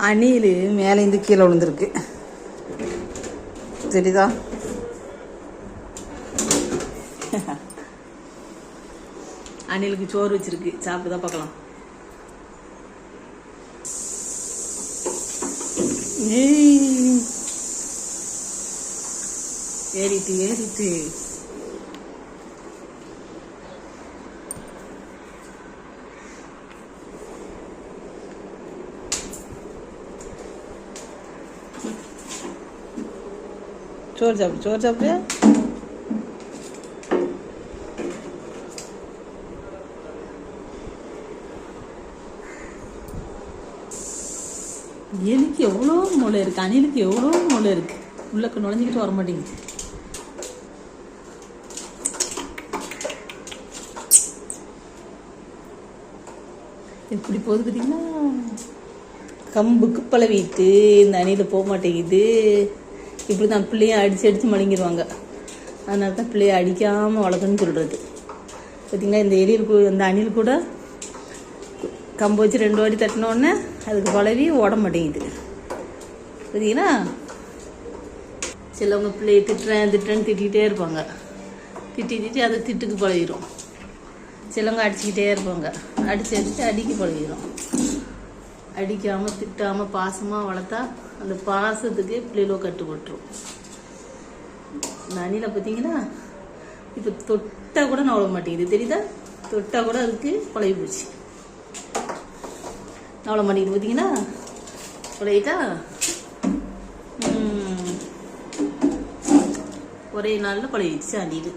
அணில் மேலேருந்து கீழே விழுந்துருக்கு, தெரியுதா? அணிலுக்கு சோறு வச்சிருக்கு, சாப்பிட்டு தான் பார்க்கலாம். ஏறிட்டு ஏறிட்டு சோறு சாப்பிடு, சோறு சாப்பிடு. எலிக்கு எவ்வளோ மூளை இருக்கு, அணிலுக்கு எவ்வளோ மூளை இருக்கு, உள்ளக்கு நுழைஞ்சிக்கிட்டு வர மாட்டேங்குது. எப்படி போகுது பார்த்தீங்களா? கம்புக்கு பழவிட்டு இந்த அணியில் போக மாட்டேங்குது. இப்படி தான் பிள்ளைய அடித்து மழுங்கிடுவாங்க. அதனால தான் பிள்ளைய அடிக்காமல் வளர்க்கணும்னு சொல்கிறது. பார்த்திங்களா, இந்த இந்த அணில் கூட கம்பு வச்சு 2 வாட்டி தட்டினோடனே அதுக்கு பழவி ஓட மாட்டேங்குது. பார்த்தீங்கன்னா, சிலவங்க பிள்ளைய திட்டுறேன்னு திட்டிகிட்டே இருப்பாங்க. திட்டி அதை திட்டுக்கு பழகிடும். சிலவங்க அடிச்சுக்கிட்டே இருப்பாங்க, அடித்து அடிக்க பழகிடும். அடிக்காமல் திட்டாமல் பாசமாக வளர்த்தா அந்த பாசத்துக்கு பிள்ளைகளோ கட்டுப்பட்டுரும். இந்த அணிலை பார்த்தீங்கன்னா, இப்போ தொட்டால் கூட நவள மாட்டேங்குது, தெரியுதா? தொட்டால் கூட அதுக்கு பழகி போச்சு, நவள மாட்டேங்குது. பார்த்தீங்கன்னா, பழகிட்டா ஒரே நாளில் பழகிடுச்சு அணில்.